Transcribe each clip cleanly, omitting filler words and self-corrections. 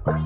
Nung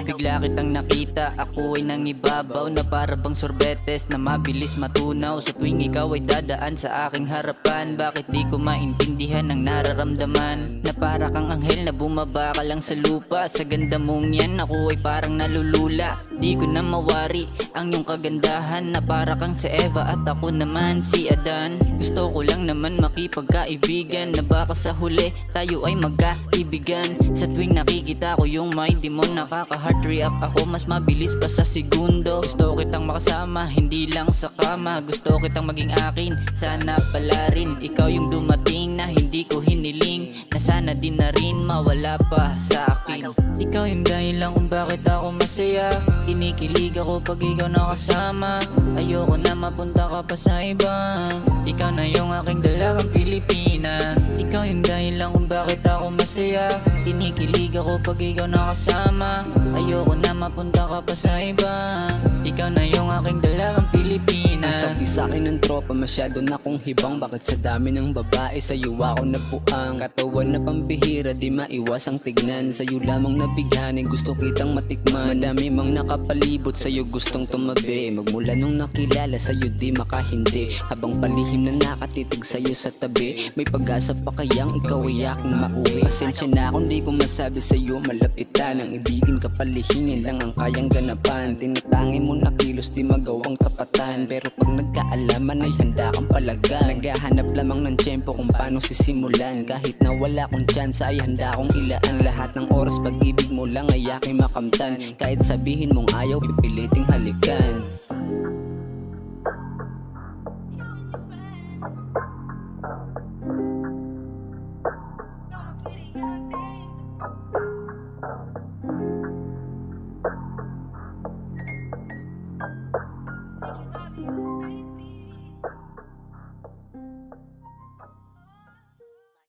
bigla kitang nakita, ako ay nangibabaw na para bang sorbetes na mabilis matunaw. Sa tuwing ikaw ay dadaan sa aking harapan, bakit di ko maintindihan ang nararamdaman? Na para kang anghel na bumaba ka lang sa lupa. Sa ganda mong yan, ako ay parang nalulula. Di ko na mawari ang iyong kagandahan, na para kang si Eva at ako naman si Adan. Gusto ko lang naman makipagkaibigan, na baka sa huli tayo ay magkaibigan. Sa tuwing nakikita ko yung mind mo, nakaka-heart react ako mas mabilis pa sa segundo. Gusto kitang makasama, hindi lang sa kama. Gusto kitang maging akin, sana pala rin. Ikaw yung dumating na hindi ko hiniling, na sana din na rin mawala pa sa akin. Ikaw yung dahilan kung bakit ako masaya. Kinikilig ako pag ikaw nakasama. Ayoko na mapunta ka pa sa iba. Ikaw na yung aking dalagang Pilipina. Ikaw yung dahilan kung bakit ako masaya. Kinikilig ako pag ikaw nakasama. Ayoko na mapunta ka pa sa iba. Ikaw na yung aking dalagang Pilipina. Ang sabi sa'kin ng tropa, masyado na kong hibang. Bakit sa dami ng babae sa'yo ako nabuang? Katawan na pambihira, di maiwas ang tignan. Sa'yo lamang nabighanin, gusto kitang matikman. Madami mang nakapalibot, sa'yo gustong tumabi. Magmula nung nakilala, sa'yo di makahindi. Habang palihim na nakatitig sa'yo sa tabi, may pag-asa pa kayang ikaw ay aking mauwi. Pasensya na kung di ko masabi sa'yo malapitan. Ang ibigin ka palihingin lang ang kayang ganapan. Tinatangi mo na kilos, di magawang tapatan. Pero pag nagkaalaman ay handa kang palagan. Naghahanap lamang ng tiyempo kung paano sisimulan. Kahit na wala kong tsansa ay handa kong ilaan. Lahat ng oras pag-ibig mo lang ay aking makamtan. Kahit sabihin mong ayaw, pipiliting halikan.